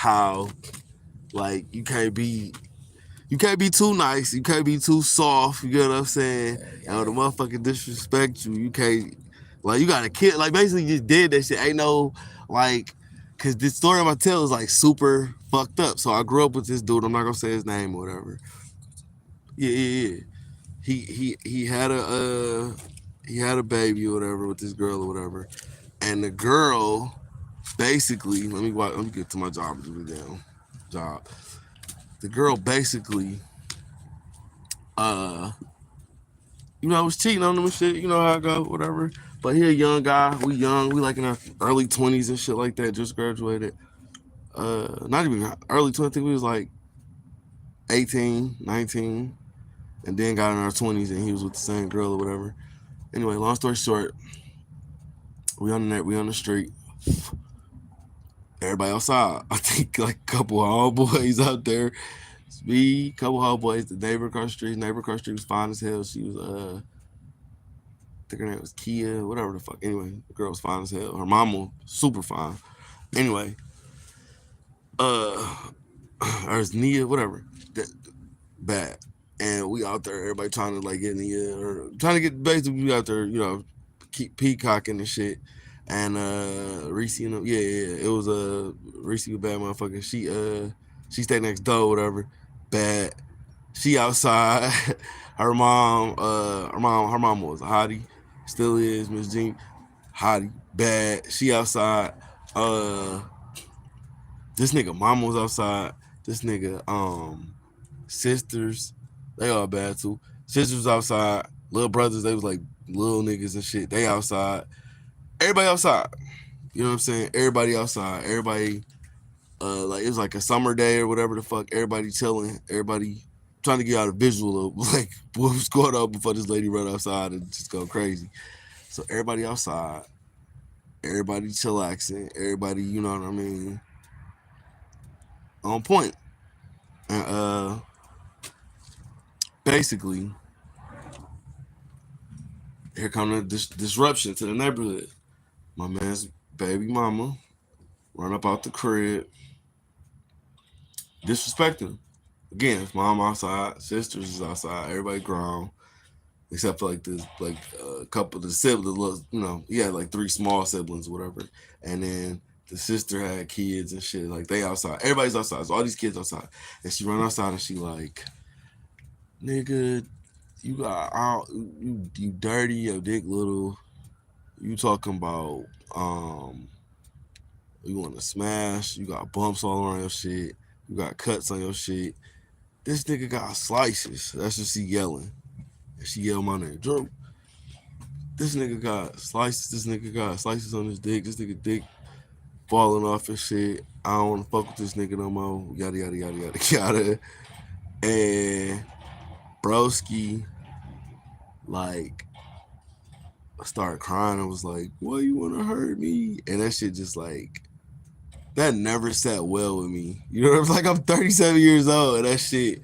how like you can't be too nice, you can't be too soft. You get what I'm saying? And the motherfucker disrespect you, you can't like you gotta kill. Like basically, just did that shit. Ain't no like, cause this story I'm gonna tell is like super fucked up. So I grew up with this dude. I'm not gonna say his name or whatever. Yeah. He had a baby or whatever with this girl or whatever, and the girl basically let me get to my job. Do the damn job. The girl basically uh was cheating on him and shit. You know how I go, whatever. But he a young guy. We young. We like in our early 20s and shit like that. Just graduated. Not even early 20s. I think we was like 18, 19, and then got in our 20s and he was with the same girl or whatever. Anyway, long story short, we on the net. We on the street. Everybody outside. I think like a couple of homeboys out there. It's me, couple of homeboys. The neighbor across the street. Neighbor across the street was fine as hell. She was I think her name was Kia, whatever the fuck. Anyway, the girl was fine as hell. Her mama, super fine. Anyway, or it's Nia, whatever. That, bad. And we out there, everybody trying to like get Nia, or trying to get basically we out there, keep peacocking and shit. And Reese, it was Reese a bad motherfucker. She stayed next door, whatever. Bad. She outside. Her mom was a hottie. Still is, Miss Jean. Hottie. Bad. She outside. This nigga mama was outside. This nigga sisters, they all bad too. Sisters was outside. Little brothers, they was like little niggas and shit. They outside. Everybody outside. You know what I'm saying? Everybody outside. Everybody like it was like a summer day or whatever the fuck. Everybody chilling. Everybody trying to get out a visual of like what was going on before this lady run outside and just go crazy. So everybody outside. Everybody chillaxing. Everybody, you know what I mean, on point. And basically, here come the disruption to the neighborhood. My man's baby mama run up out the crib, disrespecting him. Again, his mom outside, sisters is outside, everybody grown, except for like this, like a couple of the siblings. He had like 3 small siblings, or whatever, and then the sister had kids and shit. Like they outside, everybody's outside. So all these kids outside, and she run outside and she like, nigga, you got out, you dirty, your dick little. You talking about you want to smash? You got bumps all around your shit. You got cuts on your shit. This nigga got slices. That's what she yelling. And she yelled my name, Drew. This nigga got slices. This nigga got slices on his dick. This nigga dick falling off his shit. I don't want to fuck with this nigga no more. Yada yada yada yada yada. And broski, like, started crying and was like, "Why you want to hurt me?" And that shit just like, that never sat well with me. You know what I'm saying? Like, I'm 37 years old and that shit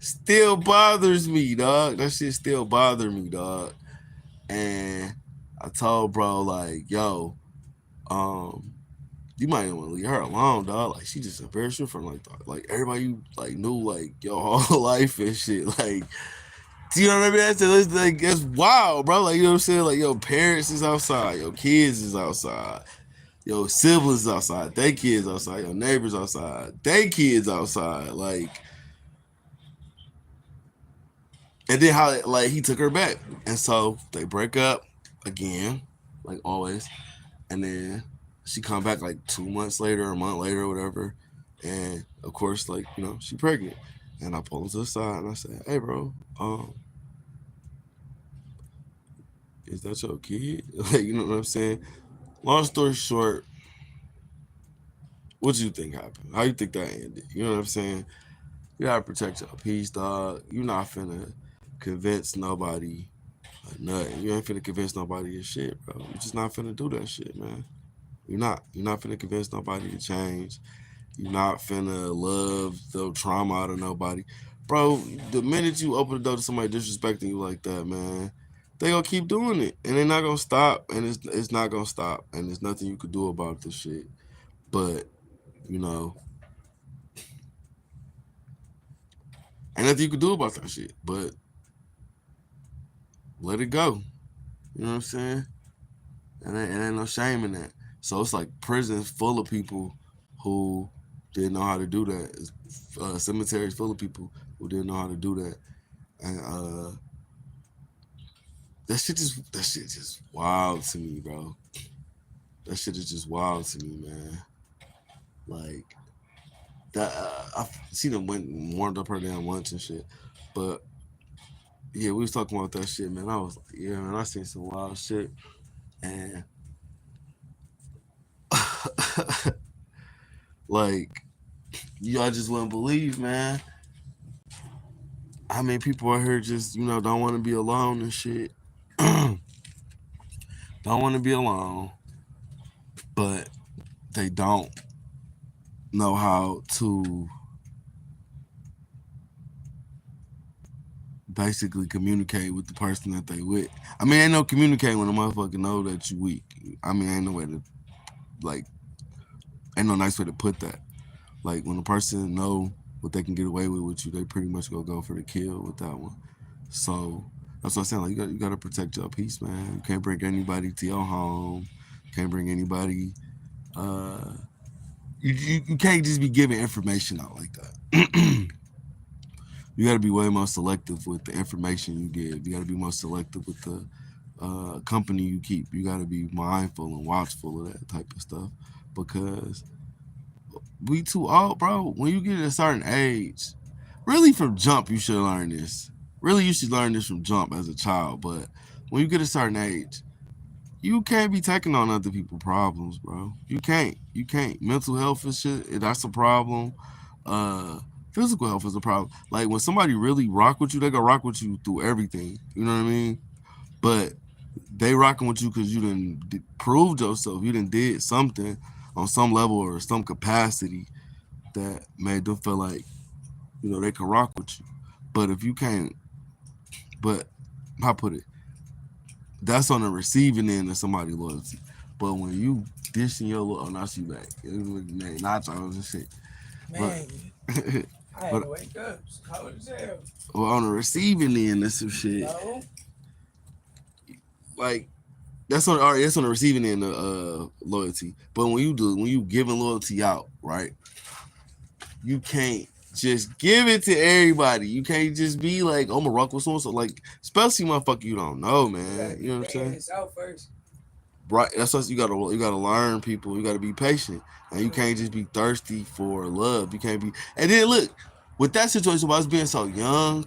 still bothers me, dog. That shit still bothers me, dog. And I told bro, like, yo, you might want to leave her alone, dog. Like, she just embarrassed you from like everybody you like knew like your whole life and shit. Like, do you know what I mean? That's like, that's wild, bro. Like, you know what I'm saying? Like, your parents is outside, your kids is outside, your siblings outside, they kids outside, your neighbors outside, they kids outside. Like, and then how like he took her back, and so they break up again, like always, and then she come back like 2 months later, a month later, or whatever, and of course, like, she pregnant, and I pull him to the side and I say, "Hey, bro, is that your kid?" Like, you know what I'm saying? Long story short, what do you think happened? How you think that ended? You know what I'm saying? You gotta protect your peace, dog. You're not finna convince nobody or nothing. You ain't finna convince nobody your shit, bro. You're just not finna do that shit, man. You're not. You're not finna convince nobody to change. You're not finna love the trauma out of nobody. Bro, the minute you open the door to somebody disrespecting you like that, man, they gonna keep doing it. And they're not gonna stop. And it's not gonna stop. And there's nothing you could do about this shit. But, you know, Ain't nothing you can do about that shit. But let it go. You know what I'm saying? And ain't no shame in that. So it's like prisons full of people who didn't know how to do that. Cemeteries full of people who didn't know how to do that. And that shit just wild to me, bro. That shit is just wild to me, man. Like that. I've seen them warmed up her damn lunch and shit. But yeah, we was talking about that shit, man. I was like, yeah, man, I seen some wild shit. And like, y'all just wouldn't believe, man. How many people out here just, don't want to be alone and shit. Don't want to be alone, but they don't know how to basically communicate with the person that they with. I mean, ain't no communicating when a motherfucker know that you weak. I mean, ain't no way to, like, ain't no nice way to put that. Like, when a person know what they can get away with you, they pretty much go for the kill with that one. So that's what I'm saying. Like, you got to protect your peace, man. You can't bring anybody to your home. You can't bring anybody. You can't just be giving information out like that. You got to be way more selective with the information you give. You got to be more selective with the company you keep. You got to be mindful and watchful of that type of stuff because we too old, bro. When you get at a certain age, really from jump, you should learn this. Really, you should learn this from jump as a child. But when you get a certain age, you can't be taking on other people's problems, bro. You can't. You can't. Mental health and shit, that's a problem. Physical health is a problem. Like when somebody really rock with you, they gonna rock with you through everything. You know what I mean? But they rocking with you because you didn't prove yourself. You didn't did something on some level or some capacity that made them feel like they can rock with you. But if you can't, but how put it? That's on the receiving end of somebody's loyalty. But when you dishing your little, not you back, nachos and shit. Man, But I had to wake up. It's cold as hell. well, on the receiving end of some shit, No. like that's on the receiving end of loyalty. But when you giving loyalty out, right? You can't just give it to everybody. You can't just be like, I'm gonna rock with someone. So like, especially motherfucker you don't know, man. You know what I'm saying? It's out first. Right. That's what you gotta learn people. You gotta be patient. And you can't just be thirsty for love. You can't be and then look, with that situation about us being so young,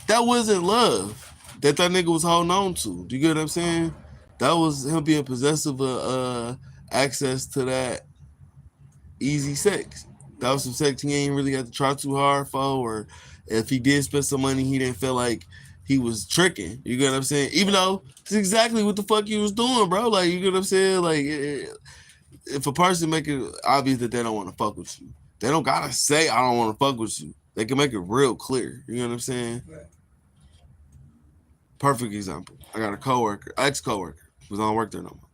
that wasn't love that nigga was holding on to. Do you get what I'm saying? That was him being possessive of access to that easy sex. That was some sex he ain't really had to try too hard for, or if he did spend some money, he didn't feel like he was tricking. You get what I'm saying? Even though it's exactly what the fuck he was doing, bro. Like, you get what I'm saying? Like, if a person make it obvious that they don't want to fuck with you, they don't gotta say I don't want to fuck with you. They can make it real clear. You know what I'm saying? Right. Perfect example. I got a coworker, ex-coworker, who don't work there no more,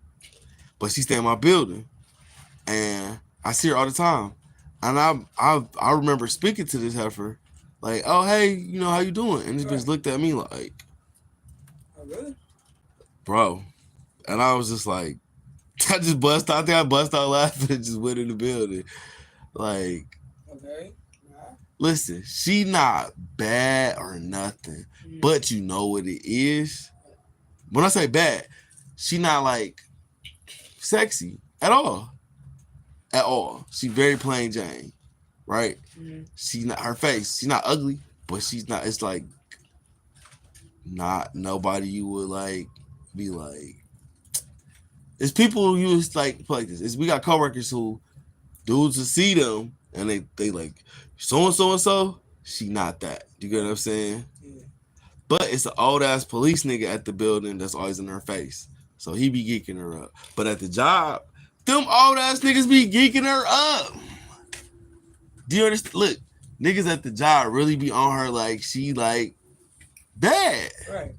but she stay in my building, and I see her all the time. And I remember speaking to this heifer, like, oh hey, how you doing? And this bitch looked at me like, Oh, really? bro. And I was just like, I just bust out there, I bust out laughing and just went in the building. Like, Okay. Nah. listen, she not bad or nothing, but you know what it is. When I say bad, she not like sexy at all. At all. She very plain Jane. Right? Mm-hmm. She's not her face. She's not ugly, but she's not. It's like not nobody you would like be like. It's people who use like this. We got coworkers who dudes will see them and they like so and so. She not that. You get what I'm saying? Yeah. But it's an old ass police nigga at the building that's always in her face. So he be geeking her up. But at the job, them old ass niggas be geeking her up. Do you understand? Look, niggas at the job really be on her like she like bad. Right.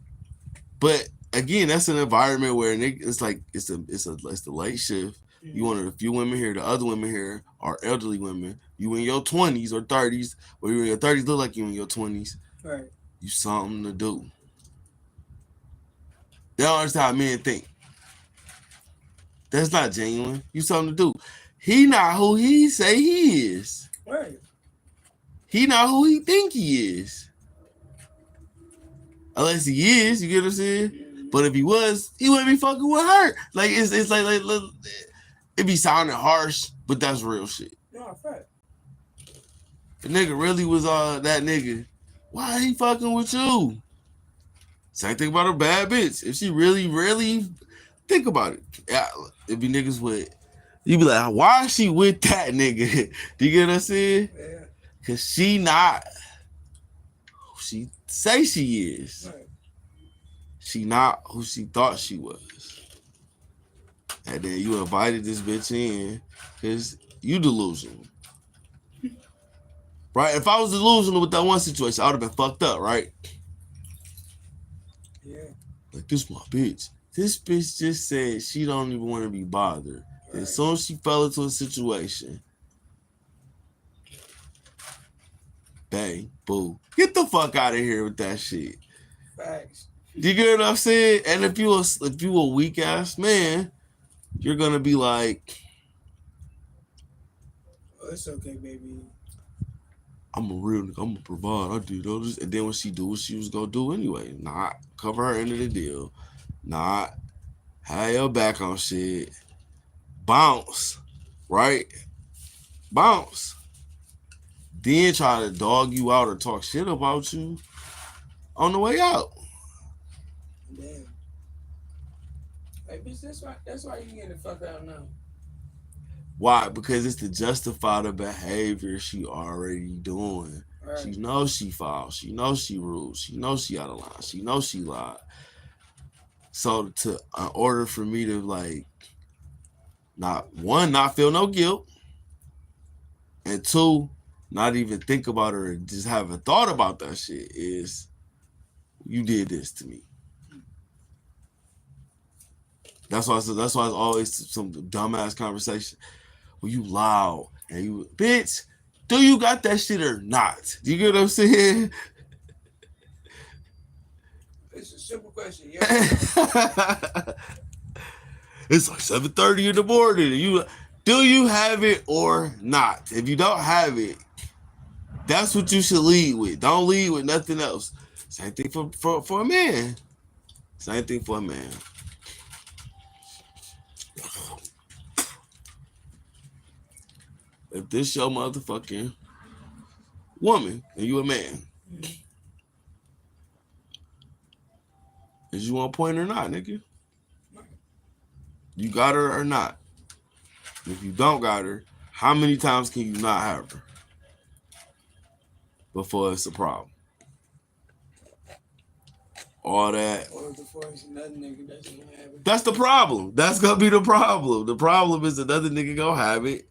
But again, that's an environment where it's like it's the late shift. Mm-hmm. You one of the few women here. The other women here are elderly women. You in your 20s or 30s, or you in your 30s look like you in your 20s. Right. You something to do. They don't understand how men think. That's not genuine. You something to do. He not who he say he is. Right. He not who he think he is. Unless he is, you get what I'm saying? But if he was, he wouldn't be fucking with her. Like it's like it be sounding harsh, but that's real shit. No, fact. The nigga really was that nigga. Why he fucking with you? Same thing about a bad bitch. If she really think about it, yeah, it be niggas with. You be like, why is she with that nigga? Do you get what I'm saying? Yeah. Cause she not who she say she is. Right. She not who she thought she was. And then you invited this bitch in because you delusional. Right? If I was delusional with that one situation, I would have been fucked up, right? Yeah. Like, this my bitch. This bitch just said she don't even want to be bothered. Right. As soon as she fell into a situation, bang, boo. Get the fuck out of here with that shit. Facts. Do you get what I'm saying? And if you a weak ass man, you're gonna be like, Oh, it's okay, baby. I'm a real nigga, I'm a provide, I do those. And then when she do what she was gonna do anyway, not cover her end of the deal, not have your back on shit, bounce, right? Bounce. Then try to dog you out or talk shit about you on the way out. Damn. Like, bitch, that's why you get the fuck out now. Why? Because it's to justify the behavior she already doing. Right. She knows she foul. She knows she rude. She knows she out of line. She knows she lied. So in order for me to like, not feel no guilt, and two, not even think about her and just haven't thought about that shit is, you did this to me. That's why it's always some dumbass conversation. Well, you loud and you bitch. Do you got that shit or not? Do you get what I'm saying? It's a simple question. Yeah. It's like 7:30 in the morning. Do you have it or not? If you don't have it, that's what you should lead with. Don't lead with nothing else. Same thing for a man. Same thing for a man. If this your motherfucking woman and you a man, is you on point or not, nigga? You got her or not? If you don't got her, how many times can you not have her before it's a problem? All that. Or before it's another nigga that's gonna have it. That's the problem. That's gonna be the problem. The problem is another nigga gonna have it,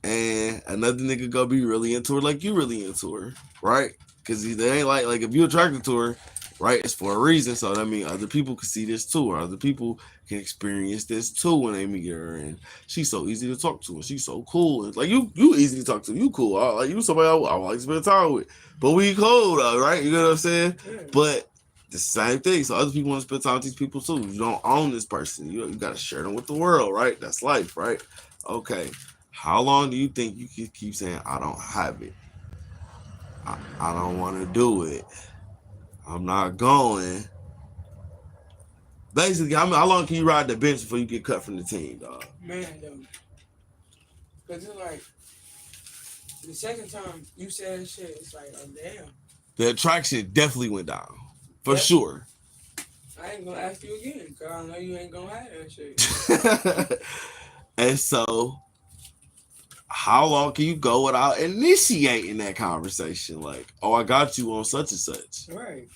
and another nigga gonna be really into her like you really into her, right? Because they ain't like if you attracted to her, right? It's for a reason. So that means other people can see this too, or other people can experience this too when they meet her. And she's so easy to talk to, and she's so cool. And like you easy to talk to. You cool. Like you somebody I like to spend time with. But we cool though, right? You know what I'm saying? Yeah. But the same thing. So other people want to spend time with these people too. You don't own this person. You got to share them with the world, right? That's life, right? Okay. How long do you think you can keep saying, I don't have it? I don't want to do it. I'm not going. Basically, how long can you ride the bench before you get cut from the team, dog? Man, though. Because it's like, the second time you said that shit, it's like, oh, damn. The attraction definitely went down. For sure. I ain't going to ask you again because I know you ain't going to have that shit. And so, how long can you go without initiating that conversation? Like, oh, I got you on such and such. Right.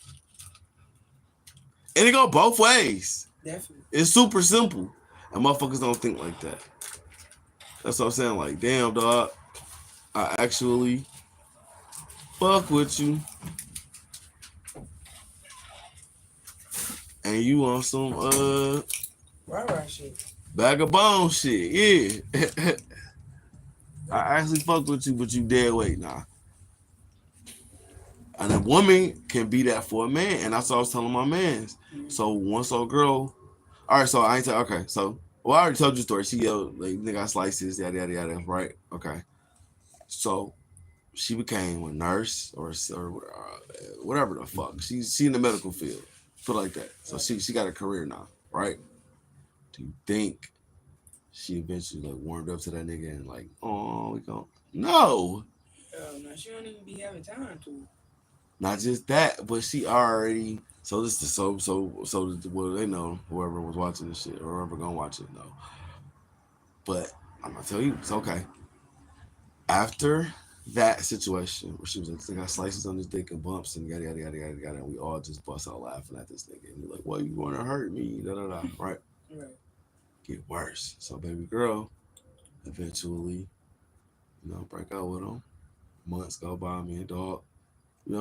And it go both ways. Definitely. It's super simple. And motherfuckers don't think like that. That's what I'm saying. Like, damn, dog. I actually fuck with you. And you on some Right shit. bag of bones shit. Yeah. I actually fuck with you, but you dead weight now. And a woman can be that for a man, and that's what I was telling my mans. So once old girl, all right. So I ain't tell. Okay, so well, I already told you the story. She yelled like nigga got slices, yada yada yada. Right? Okay. So she became a nurse or whatever the fuck. She in the medical field, feel like that. So she got a career now, right? Do you think she eventually like warmed up to that nigga and like, oh, we go? No, No, she don't even be having time to. not just that, but she already. So this is so. Well, they know whoever was watching this shit or whoever gonna watch it know. But I'm gonna tell you, it's okay. After that situation where she was like, got slices on his dick and bumps and yada yada yada yada yada, and we all just bust out laughing at this nigga. And we're like, "Well, you going to hurt me?" Da da da. Right? Right. Get worse. So baby girl eventually, break out with him. Months go by, me and dog.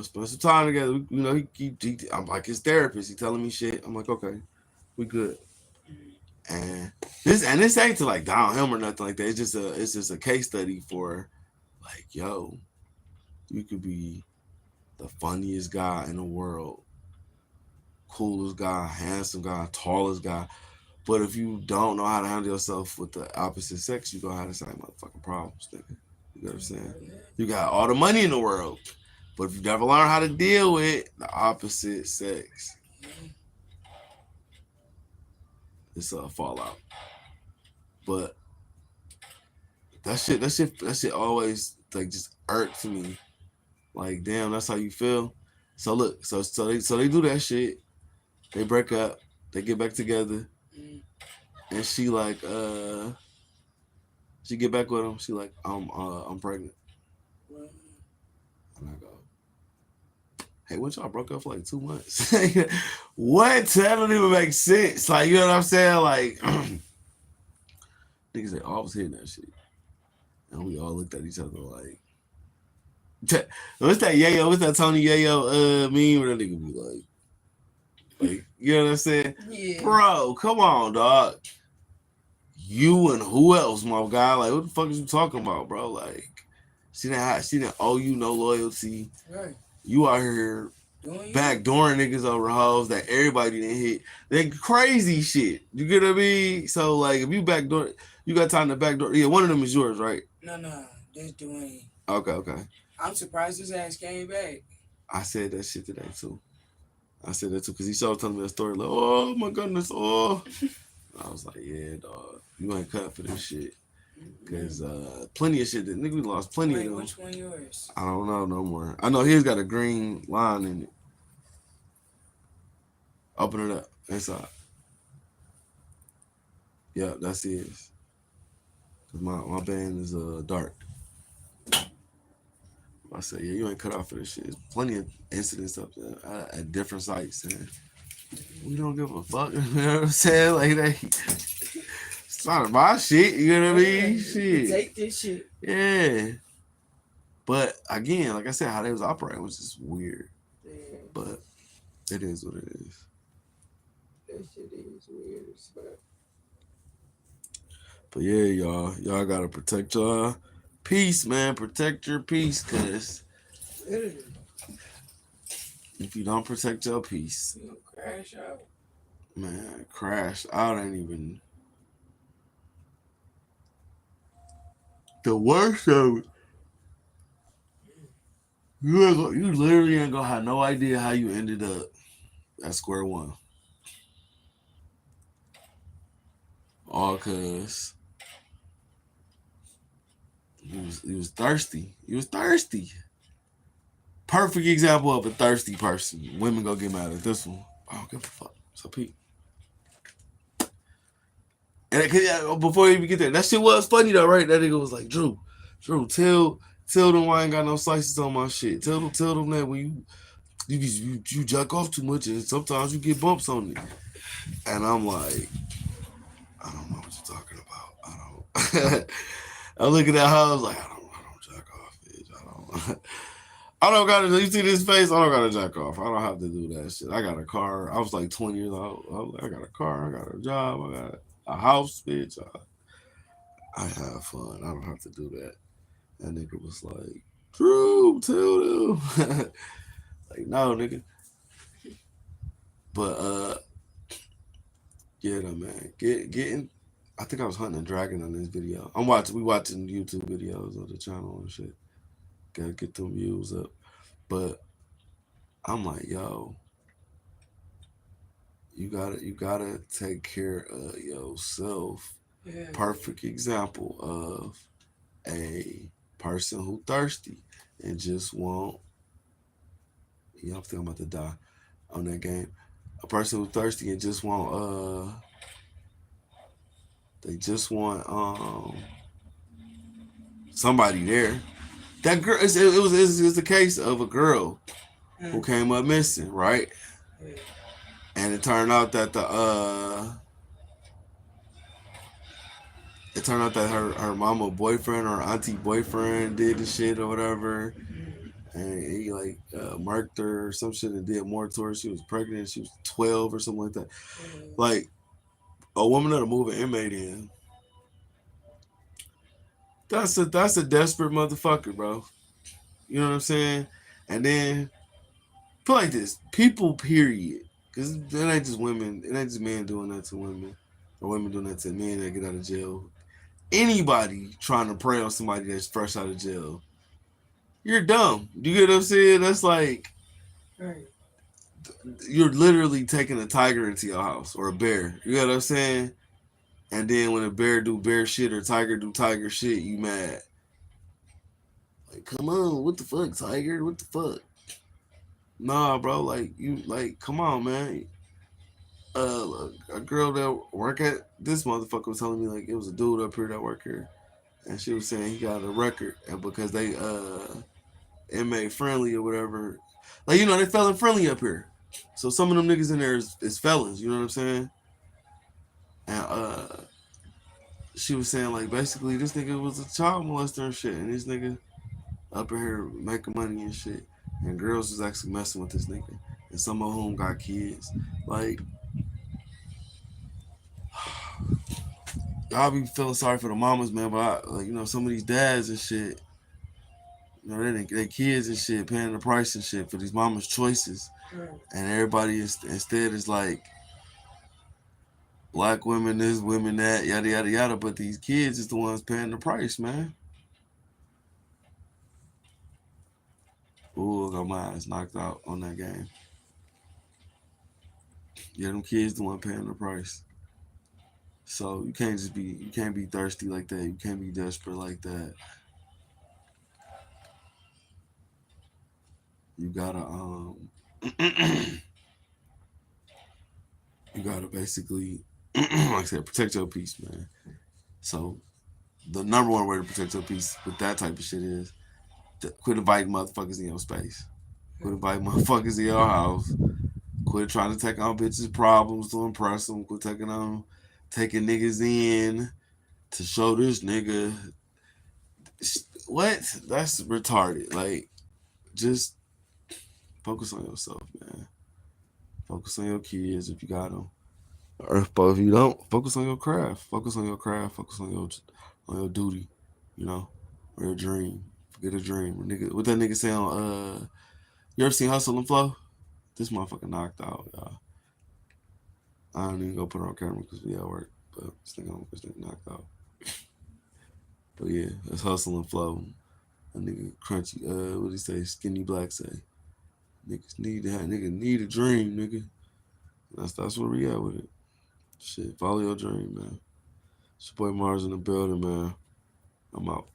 Spend some time together. I'm like his therapist. He telling me shit. I'm like, okay, we good. And this ain't to like down him or nothing like that. It's just a case study for like, yo, you could be the funniest guy in the world, coolest guy, handsome guy, tallest guy. But if you don't know how to handle yourself with the opposite sex, you gonna have the same motherfucking problems, nigga. You know what I'm saying? You got all the money in the world, but if you never learn how to deal with the opposite sex, it's a fallout. But that shit always like just irks me. Like, damn, that's how you feel. So look, so they do that shit. They break up. They get back together, and she get back with him. She like, I'm pregnant. And I go, hey, what y'all broke up for like 2 months? What? That don't even make sense. Like, you know what I'm saying? Like, niggas they always hearing that shit, and we all looked at each other like, what's that Yayo? What's that Tony Yayo meme where that nigga be like, you know what I'm saying? Yeah. Bro, come on, dog. You and who else, my guy? Like, what the fuck is you talking about, bro? Like, she didn't owe you no loyalty. Right. You out here backdooring niggas over hoes that everybody didn't hit. That crazy shit. You get what I mean? So like, if you backdoor, you got time to backdoor. Yeah, one of them is yours, right? No, that's Dwayne. Okay. I'm surprised his ass came back. I said that shit today too. I said that too because he started telling me a story like, oh my goodness, oh. I was like, yeah, dog, you ain't cut for this shit. Because plenty of shit that nigga we lost plenty of them. Which one yours? I don't know no more. I know he's got a green line in it. Open it up inside. Yeah, that's his. Cause my band is dark. I said, yeah, you ain't cut off for this shit. There's plenty of incidents up there at different sites, and we don't give a fuck. You know what I'm saying? Like it's not my shit. You know what I mean? Shit. Take this shit. Yeah. But again, like I said, how they was operating was just weird. Yeah. But it is what it is. That shit is weird as fuck. But yeah, y'all gotta protect y'all peace, man. Protect your peace, cause if you don't protect your peace, you gonna crash out. Man, crash out ain't even the worst of it. You literally ain't gonna have no idea how you ended up at square one. All cause he was thirsty. He was thirsty. Perfect example of a thirsty person. Women go get mad at this one. I don't give a fuck. So Pete. And before you even get there, that shit was funny though, right? That nigga was like, Drew, tell them I ain't got no slices on my shit. Tell them that when you jack off too much and sometimes you get bumps on it. And I'm like, I don't know what you're talking about. I don't. I look at that house like I don't jack off, bitch. I don't gotta. You see this face? I don't gotta jack off. I don't have to do that shit. I got a car. I was like 20 years old. I got a car. I got a job. I got a house, bitch. I have fun. I don't have to do that. That nigga was like, Drew, tell them. Like, no, nigga. But yeah, though, man. Getting. I think I was hunting a dragon on this video. We watching YouTube videos of the channel and shit. Gotta get them views up. But I'm like, yo, you gotta take care of yourself. Yeah. Perfect example of a person who thirsty and just want. Yeah, I'm thinking I'm about to die on that game. A person who thirsty and just want they just want somebody there. That girl, it was the case of a girl who came up missing, right? Yeah. And it turned out that her mama boyfriend or auntie boyfriend did the shit or whatever, and he like murked her or some shit and did more to her. She was pregnant. She was 12 or something like that. Like a woman that'll move an inmate in. That's a desperate motherfucker, bro. You know what I'm saying? And then put like this, people, period. Because it ain't just women, it ain't just men doing that to women, or women doing that to men that get out of jail. Anybody trying to prey on somebody that's fresh out of jail, you're dumb. You get what I'm saying? That's like, Right. you're literally taking a tiger into your house or a bear. You know what I'm saying? And then when a bear do bear shit or tiger do tiger shit, you mad. Like, come on, what the fuck, tiger? What the fuck? Nah, bro, come on, man. A girl that work at this motherfucker was telling me like it was a dude up here that work here, and she was saying he got a record, and because they inmate friendly or whatever, like they felon friendly up here, so some of them niggas in there is felons. You know what I'm saying? And she was saying like basically this nigga was a child molester and shit, and this nigga up in here making money and shit, and girls was actually messing with this nigga, and some of whom got kids. Like, y'all be feeling sorry for the mamas, man, but some of these dads and shit, they kids and shit paying the price and shit for these mamas' choices, and everybody instead is like black women this, women that, yada yada yada, but these kids is the ones paying the price, man. Ooh, I got my ass knocked out on that game. Yeah, them kids the one paying the price. So you can't be thirsty like that. You can't be desperate like that. You gotta you gotta basically like I said, protect your peace, man. So the number one way to protect your peace with that type of shit is to quit inviting motherfuckers in your space. Quit inviting motherfuckers in your house. Quit trying to take on bitches' problems to impress them. Quit taking niggas in to show this nigga. What? That's retarded. Like, just focus on yourself, man. Focus on your kids if you got them. Or if you don't, focus on your craft. Focus on your craft. Focus on your duty, or your dream. Forget a dream. What that nigga say on you ever seen Hustle and Flow? This motherfucker knocked out, y'all. I don't even go put it on camera because we at work, but this nigga knocked out. But yeah, that's Hustle and Flow. A nigga crunchy, what he say? Skinny Black say. Niggas need a dream, nigga. That's where we at with it. Shit, follow your dream, man. It's your boy Mars in the building, man. I'm out.